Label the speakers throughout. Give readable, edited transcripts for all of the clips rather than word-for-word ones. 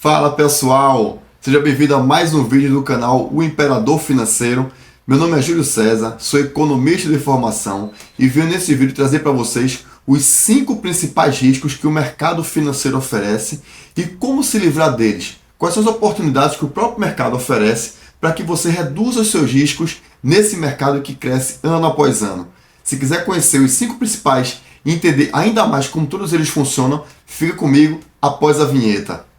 Speaker 1: Fala pessoal, seja bem-vindo a mais um vídeo do canal O Imperador Financeiro. Meu nome é Júlio César, sou economista de formação e venho nesse vídeo trazer para vocês os 5 principais riscos que o mercado financeiro oferece e como se livrar deles. Quais são as oportunidades que o próprio mercado oferece para que você reduza os seus riscos nesse mercado que cresce ano após ano. Se quiser conhecer os 5 principais e entender ainda mais como todos eles funcionam, fica comigo após a vinheta.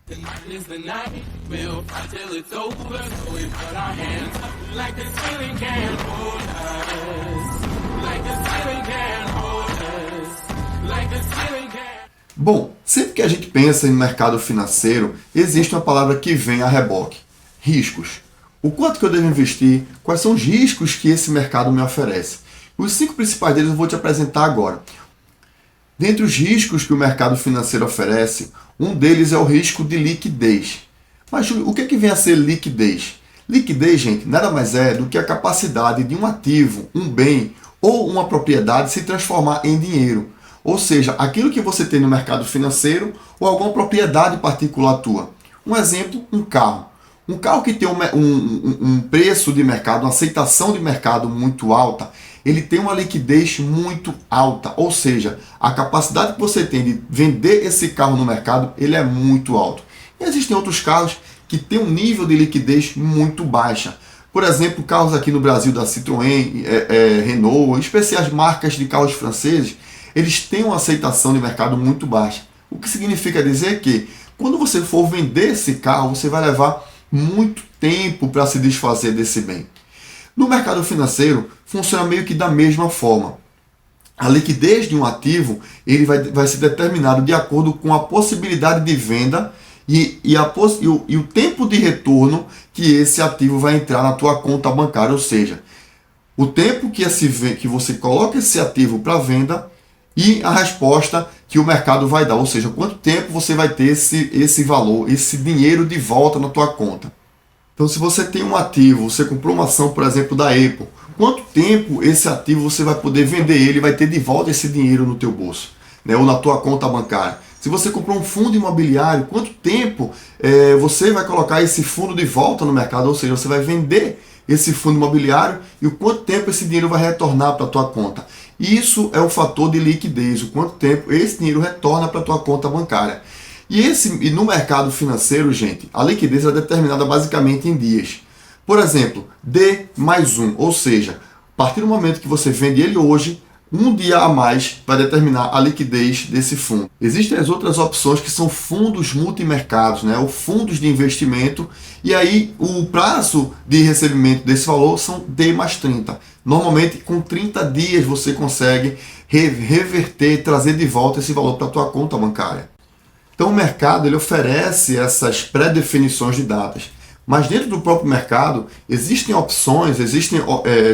Speaker 2: Tonight is the night, we'll fight till it's over, so we put our hands up like the ceiling can't hold us, like the ceiling can't hold us, like the ceiling can't...
Speaker 1: Bom, sempre que a gente pensa em mercado financeiro, existe uma palavra que vem a reboque: riscos. O quanto que eu devo investir, quais são os riscos que esse mercado me oferece. Os 5 principais deles eu vou te apresentar agora. Dentre os riscos que o mercado financeiro oferece, um deles é o risco de liquidez. Mas, Júlio, o que vem a ser liquidez? Liquidez, gente, nada mais é do que a capacidade de um ativo, um bem ou uma propriedade se transformar em dinheiro. Ou seja, aquilo que você tem no mercado financeiro ou alguma propriedade particular tua. Um exemplo, um carro. Um carro que tem um preço de mercado, uma aceitação de mercado muito alta, ele tem uma liquidez muito alta, ou seja, a capacidade que você tem de vender esse carro no mercado, ele é muito alto. E existem outros carros que têm um nível de liquidez muito baixa. Por exemplo, carros aqui no Brasil da Citroën, Renault, especiais marcas de carros franceses, eles têm uma aceitação de mercado muito baixa. O que significa dizer que, quando você for vender esse carro, você vai levar muito tempo para se desfazer desse bem. No mercado financeiro, funciona meio que da mesma forma. A liquidez de um ativo ele vai ser determinado de acordo com a possibilidade de venda e o tempo de retorno que esse ativo vai entrar na tua conta bancária. Ou seja, o tempo que você coloca esse ativo para venda e a resposta que o mercado vai dar. Ou seja, quanto tempo você vai ter esse valor, esse dinheiro de volta na tua conta. Então, se você tem um ativo, você comprou uma ação, por exemplo, da Apple, quanto tempo esse ativo você vai poder vender ele e vai ter de volta esse dinheiro no teu bolso, né, ou na tua conta bancária? Se você comprou um fundo imobiliário, quanto tempo você vai colocar esse fundo de volta no mercado? Ou seja, você vai vender esse fundo imobiliário e o quanto tempo esse dinheiro vai retornar para a tua conta. Isso é um fator de liquidez, o quanto tempo esse dinheiro retorna para a tua conta bancária. E no mercado financeiro, gente, a liquidez é determinada basicamente em dias. Por exemplo, D+1, ou seja, a partir do momento que você vende ele hoje, um dia a mais vai determinar a liquidez desse fundo. Existem as outras opções que são fundos multimercados, né, ou fundos de investimento, e aí o prazo de recebimento desse valor são D+30. Normalmente com 30 dias você consegue reverter, trazer de volta esse valor para a tua conta bancária. Então o mercado ele oferece essas pré-definições de datas. Mas dentro do próprio mercado existem opções, existem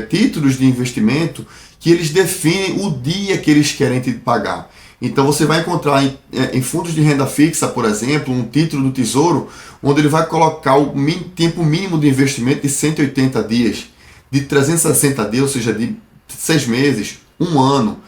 Speaker 1: títulos de investimento que eles definem o dia que eles querem te pagar. Então você vai encontrar em fundos de renda fixa, por exemplo, um título do Tesouro, onde ele vai colocar o tempo mínimo de investimento de 180 dias, de 360 dias, ou seja, de 6 meses, 1 ano.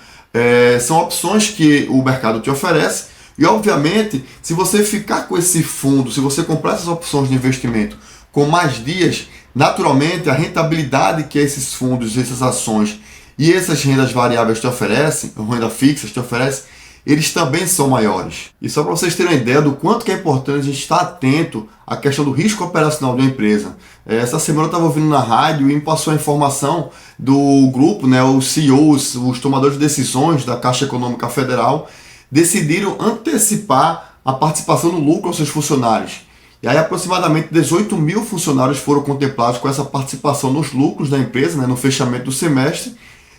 Speaker 1: São opções que o mercado te oferece. E obviamente, se você ficar com esse fundo, se você comprar essas opções de investimento com mais dias, naturalmente a rentabilidade que esses fundos, essas ações e essas rendas variáveis te oferecem, renda fixa te oferecem, eles também são maiores. E só para vocês terem uma ideia do quanto que é importante a gente estar atento à questão do risco operacional de uma empresa. Essa semana eu estava ouvindo na rádio e me passou a informação do grupo, né, os CEOs, os tomadores de decisões da Caixa Econômica Federal, decidiram antecipar a participação no lucro aos seus funcionários. E aí aproximadamente 18 mil funcionários foram contemplados com essa participação nos lucros da empresa, né, no fechamento do semestre,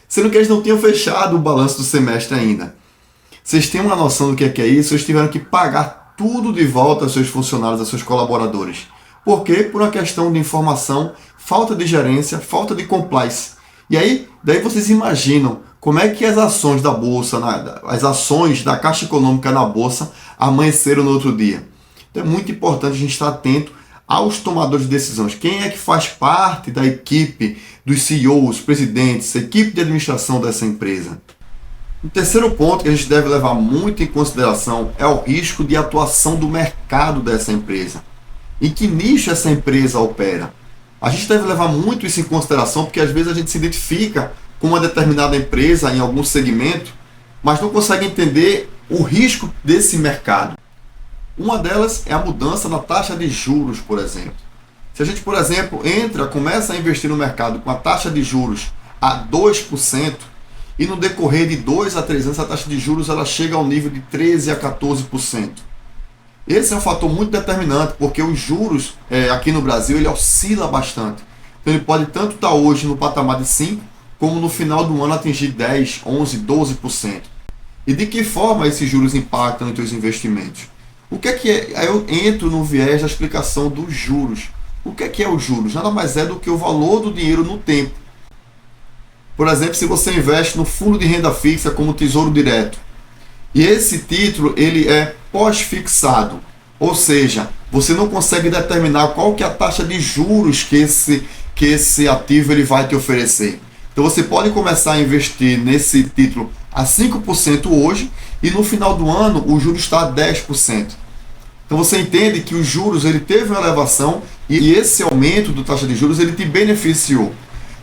Speaker 1: sendo que eles não tinham fechado o balanço do semestre ainda. Vocês têm uma noção do que é isso? Eles tiveram que pagar tudo de volta aos seus funcionários, aos seus colaboradores. Por quê? Por uma questão de informação, falta de gerência, falta de compliance. E aí, daí vocês imaginam como é que as ações da Bolsa, as ações da Caixa Econômica na Bolsa amanheceram no outro dia. Então é muito importante a gente estar atento aos tomadores de decisões. Quem é que faz parte da equipe dos CEOs, presidentes, equipe de administração dessa empresa? O terceiro ponto que a gente deve levar muito em consideração é o risco de atuação do mercado dessa empresa. Em que nicho essa empresa opera? A gente deve levar muito isso em consideração porque às vezes a gente se identifica com uma determinada empresa em algum segmento, mas não consegue entender o risco desse mercado. Uma delas é a mudança na taxa de juros, por exemplo. Se a gente, por exemplo, começa a investir no mercado com a taxa de juros a 2%, e no decorrer de 2 a 3 anos a taxa de juros ela chega ao nível de 13 a 14%. Esse é um fator muito determinante, porque os juros aqui no Brasil ele oscila bastante. Então ele pode tanto estar hoje no patamar de 5%, como no final do ano atingir 10%, 11%, 12%. E de que forma esses juros impactam nos seus investimentos? O que é? Aí eu entro no viés da explicação dos juros. O que é os juros? Nada mais é do que o valor do dinheiro no tempo. Por exemplo, se você investe no fundo de renda fixa como Tesouro Direto, e esse título ele é pós-fixado, ou seja, você não consegue determinar qual que é a taxa de juros que esse ativo ele vai te oferecer. Então você pode começar a investir nesse título a 5% hoje e no final do ano o juro está a 10%. Então você entende que os juros ele teve uma elevação e esse aumento da taxa de juros ele te beneficiou.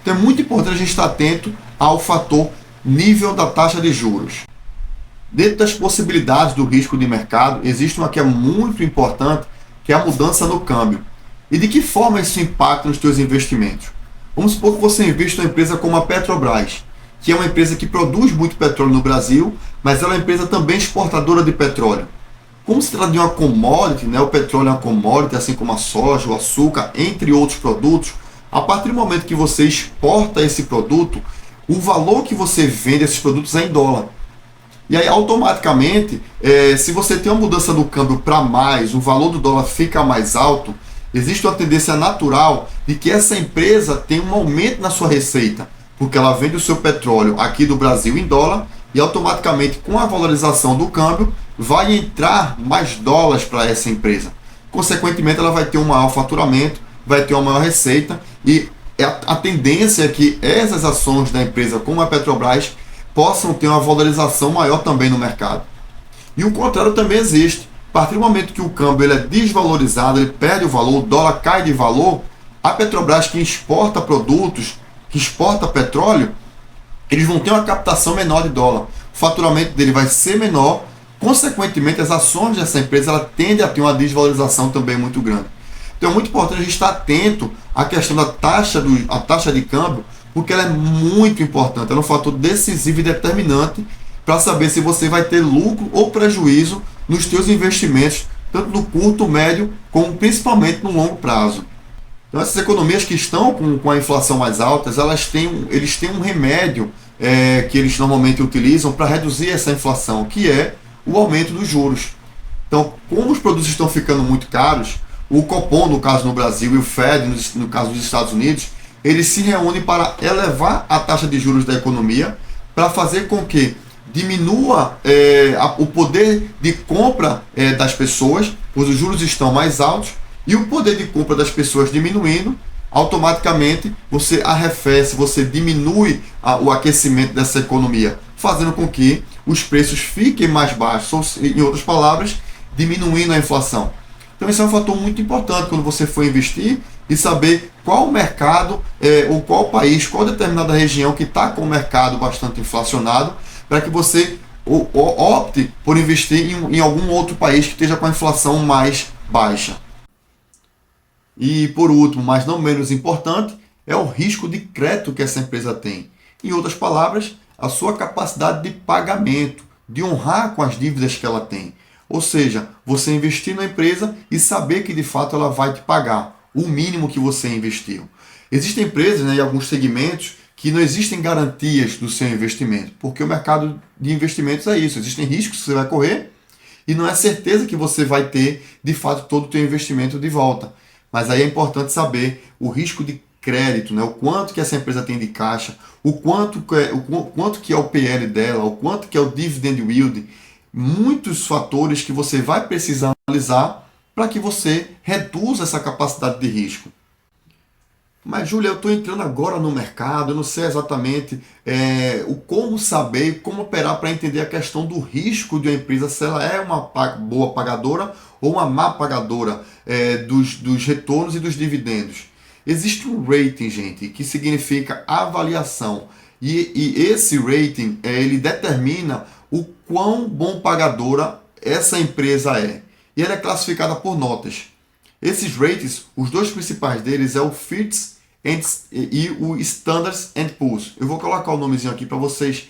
Speaker 1: Então é muito importante a gente estar atento ao fator nível da taxa de juros. Dentro das possibilidades do risco de mercado, existe uma que é muito importante, que é a mudança no câmbio. E de que forma isso impacta nos seus investimentos? Vamos supor que você investe em uma empresa como a Petrobras, que é uma empresa que produz muito petróleo no Brasil, mas ela é uma empresa também exportadora de petróleo. Como se trata de uma commodity, né? O petróleo é uma commodity, assim como a soja, o açúcar, entre outros produtos, a partir do momento que você exporta esse produto, o valor que você vende esses produtos é em dólar. E aí, automaticamente, se você tem uma mudança do câmbio para mais, o valor do dólar fica mais alto, existe uma tendência natural de que essa empresa tenha um aumento na sua receita, porque ela vende o seu petróleo aqui do Brasil em dólar e automaticamente, com a valorização do câmbio, vai entrar mais dólares para essa empresa. Consequentemente, ela vai ter um maior faturamento, vai ter uma maior receita e a tendência é que essas ações da empresa como a Petrobras possam ter uma valorização maior também no mercado. E o contrário também existe. A partir do momento que o câmbio ele é desvalorizado, ele perde o valor, o dólar cai de valor, a Petrobras que exporta produtos, que exporta petróleo, eles vão ter uma captação menor de dólar. O faturamento dele vai ser menor, consequentemente as ações dessa empresa ela tende a ter uma desvalorização também muito grande. Então é muito importante a gente estar atento à questão da taxa de câmbio, porque ela é muito importante, ela é um fator decisivo e determinante para saber se você vai ter lucro ou prejuízo nos seus investimentos, tanto no curto, médio, como principalmente no longo prazo. Então essas economias que estão com a inflação mais alta, eles têm um remédio que eles normalmente utilizam para reduzir essa inflação, que é o aumento dos juros. Então, como os produtos estão ficando muito caros, o Copom, no caso no Brasil, e o Fed, no caso dos Estados Unidos, eles se reúnem para elevar a taxa de juros da economia, para fazer com que diminua o poder de compra das pessoas, pois os juros estão mais altos, e o poder de compra das pessoas diminuindo, automaticamente você arrefece, você diminui o aquecimento dessa economia, fazendo com que os preços fiquem mais baixos, em outras palavras, diminuindo a inflação. Então esse é um fator muito importante quando você for investir e saber qual mercado, ou qual país, qual determinada região que está com o mercado bastante inflacionado, para que você opte por investir em algum outro país que esteja com a inflação mais baixa. E por último, mas não menos importante, é o risco de crédito que essa empresa tem. Em outras palavras, a sua capacidade de pagamento, de honrar com as dívidas que ela tem. Ou seja, você investir na empresa e saber que de fato ela vai te pagar o mínimo que você investiu. Existem empresas, né, e alguns segmentos que não existem garantias do seu investimento, porque o mercado de investimentos é isso, existem riscos que você vai correr e não é certeza que você vai ter de fato todo o seu investimento de volta. Mas aí é importante saber o risco de crédito, né, o quanto que essa empresa tem de caixa, o quanto que é o PL dela, o quanto que é o dividend yield, muitos fatores que você vai precisar analisar para que você reduza essa capacidade de risco. Mas, Júlia, eu estou entrando agora no mercado, eu não sei exatamente o como saber, como operar para entender a questão do risco de uma empresa, se ela é uma boa pagadora ou uma má pagadora dos retornos e dos dividendos. Existe um rating, gente, que significa avaliação. E esse rating, ele determina o quão bom pagadora essa empresa é. E ela é classificada por notas. Esses ratings, os dois principais deles é o Fitch e o Standards and Poor's. Eu vou colocar o nomezinho aqui para vocês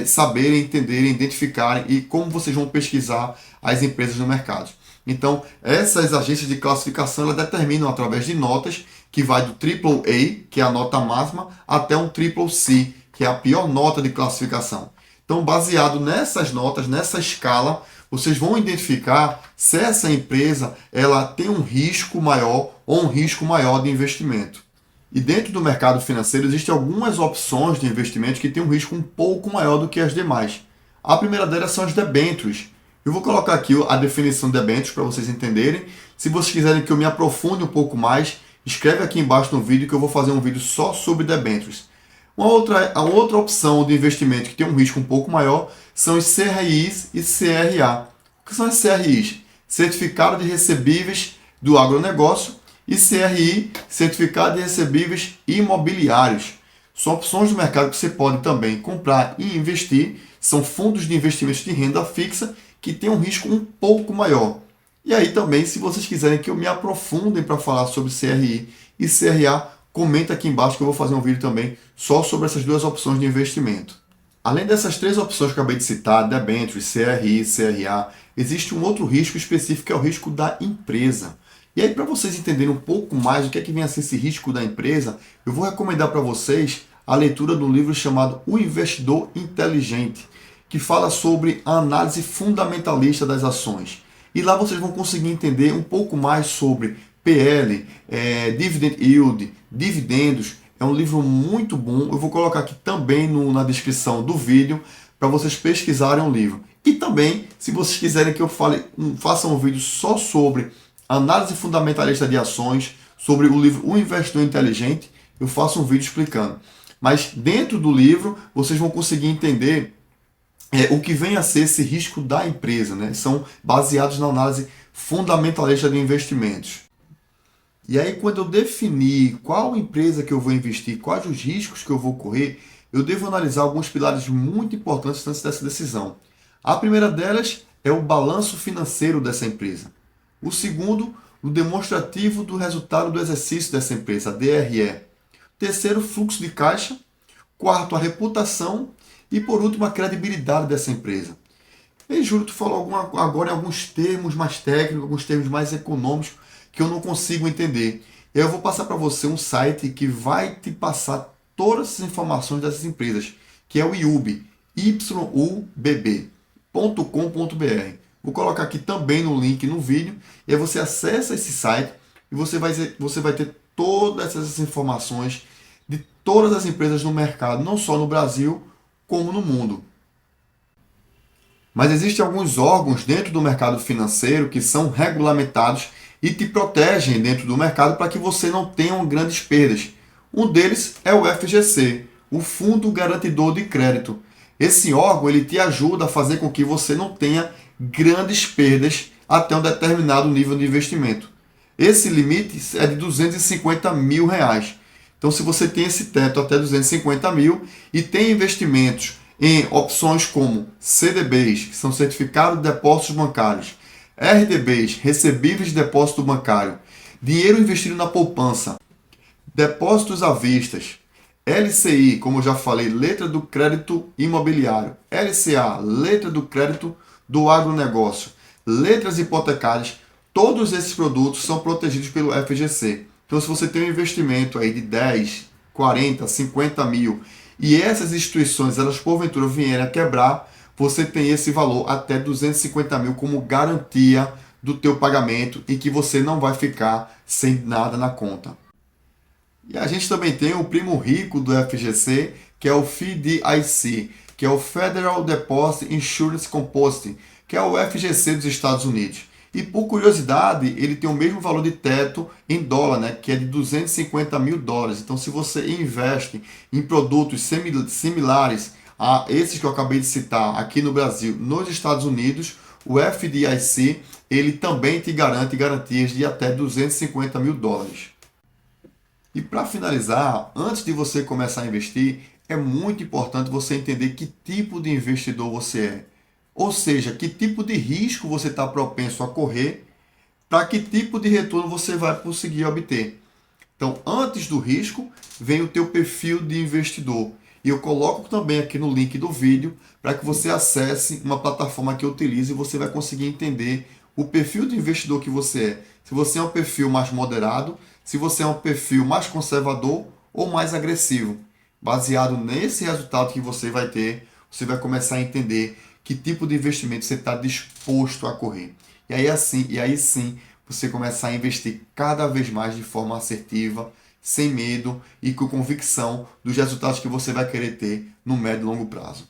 Speaker 1: saberem, entenderem, identificarem e como vocês vão pesquisar as empresas no mercado. Então, essas agências de classificação elas determinam através de notas que vai do AAA, que é a nota máxima, até um CCC, que é a pior nota de classificação. Então, baseado nessas notas, nessa escala, vocês vão identificar se essa empresa ela tem um risco maior ou um risco maior de investimento. E dentro do mercado financeiro existem algumas opções de investimento que têm um risco um pouco maior do que as demais. A primeira delas são as debêntures. Eu vou colocar aqui a definição de debêntures para vocês entenderem. Se vocês quiserem que eu me aprofunde um pouco mais, escreve aqui embaixo no vídeo que eu vou fazer um vídeo só sobre debêntures. A outra opção de investimento que tem um risco um pouco maior são os CRIs e CRA. O que são os CRIs? Certificado de Recebíveis do Agronegócio, e CRI, Certificado de Recebíveis Imobiliários. São opções do mercado que você pode também comprar e investir. São fundos de investimentos de renda fixa que têm um risco um pouco maior. E aí também, se vocês quiserem que eu me aprofunde para falar sobre CRI e CRA, comenta aqui embaixo que eu vou fazer um vídeo também só sobre essas duas opções de investimento. Além dessas três opções que eu acabei de citar, debêntures, CRI, CRA, existe um outro risco específico que é o risco da empresa. E aí, para vocês entenderem um pouco mais o que é que vem a ser esse risco da empresa, eu vou recomendar para vocês a leitura do livro chamado O Investidor Inteligente, que fala sobre a análise fundamentalista das ações. E lá vocês vão conseguir entender um pouco mais sobre PL, Dividend Yield, dividendos. É um livro muito bom. Eu vou colocar aqui também na descrição do vídeo para vocês pesquisarem o livro. E também, se vocês quiserem que eu faça um vídeo só sobre análise fundamentalista de ações, sobre o livro O Investidor Inteligente, eu faço um vídeo explicando. Mas dentro do livro, vocês vão conseguir entender o que vem a ser esse risco da empresa, né? São baseados na análise fundamentalista de investimentos. E aí, quando eu definir qual empresa que eu vou investir, quais os riscos que eu vou correr, eu devo analisar alguns pilares muito importantes antes dessa decisão. A primeira delas é o balanço financeiro dessa empresa. O segundo, o demonstrativo do resultado do exercício dessa empresa, a DRE. Terceiro, fluxo de caixa. Quarto, a reputação. E por último, a credibilidade dessa empresa. E Júlio, tu falou agora em alguns termos mais técnicos, alguns termos mais econômicos que eu não consigo entender. Eu vou passar para você um site que vai te passar todas as informações dessas empresas, que é o IUB, yubb.com.br. Vou colocar aqui também no link no vídeo, e aí você acessa esse site e você vai ter todas essas informações de todas as empresas no mercado, não só no Brasil, como no mundo. Mas existem alguns órgãos dentro do mercado financeiro que são regulamentados e te protegem dentro do mercado para que você não tenha grandes perdas. Um deles é o FGC, o Fundo Garantidor de Crédito. Esse órgão ele te ajuda a fazer com que você não tenha grandes perdas até um determinado nível de investimento. Esse limite é de R$250 mil. Então, se você tem esse teto até 250 mil e tem investimentos em opções como CDBs, que são Certificados de Depósitos Bancários, RDBs, Recebíveis de Depósito Bancário, dinheiro investido na poupança, depósitos à vista, LCI, como eu já falei, letra do crédito imobiliário, LCA, letra do crédito do agronegócio, letras hipotecárias, todos esses produtos são protegidos pelo FGC. Então, se você tem um investimento aí de 10, 40, 50 mil e essas instituições, elas porventura vierem a quebrar, você tem esse valor até 250 mil como garantia do teu pagamento e que você não vai ficar sem nada na conta. E a gente também tem o primo rico do FGC, que é o FDIC, que é o Federal Deposit Insurance Composite, que é o FGC dos Estados Unidos. E por curiosidade, ele tem o mesmo valor de teto em dólar, né, que é de 250 mil dólares. Então, se você investe em produtos similares a esses que eu acabei de citar aqui no Brasil, nos Estados Unidos, o FDIC ele também te garante garantias de até 250 mil dólares. E para finalizar, antes de você começar a investir, é muito importante você entender que tipo de investidor você é. Ou seja, que tipo de risco você está propenso a correr, para que tipo de retorno você vai conseguir obter. Então, antes do risco, vem o teu perfil de investidor. E eu coloco também aqui no link do vídeo para que você acesse uma plataforma que eu utilizo e você vai conseguir entender o perfil de investidor que você é. Se você é um perfil mais moderado, se você é um perfil mais conservador ou mais agressivo. Baseado nesse resultado que você vai ter, você vai começar a entender que tipo de investimento você está disposto a correr. E aí sim, você começar a investir cada vez mais de forma assertiva, sem medo e com convicção dos resultados que você vai querer ter no médio e longo prazo.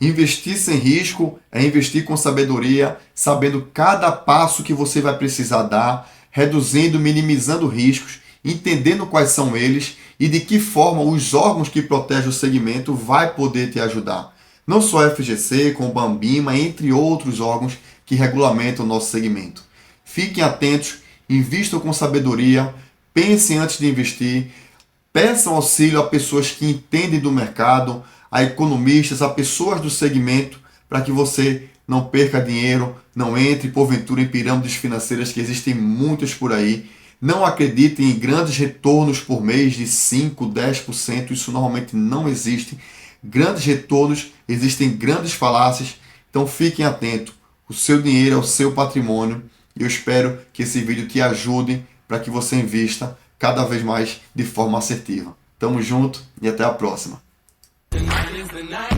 Speaker 1: Investir sem risco é investir com sabedoria, sabendo cada passo que você vai precisar dar, reduzindo, minimizando riscos, entendendo quais são eles e de que forma os órgãos que protegem o segmento vai poder te ajudar. Não só a FGC, como o Bambima, entre outros órgãos que regulamentam o nosso segmento. Fiquem atentos, invistam com sabedoria, pensem antes de investir, peçam auxílio a pessoas que entendem do mercado, a economistas, a pessoas do segmento, para que você não perca dinheiro, não entre porventura em pirâmides financeiras que existem muitas por aí. Não acreditem em grandes retornos por mês de 5%, 10%, isso normalmente não existe. Grandes retornos, existem grandes falácias, então fiquem atentos. O seu dinheiro é o seu patrimônio e eu espero que esse vídeo te ajude para que você invista cada vez mais de forma assertiva. Tamo junto e até a próxima.
Speaker 2: Tonight is the night.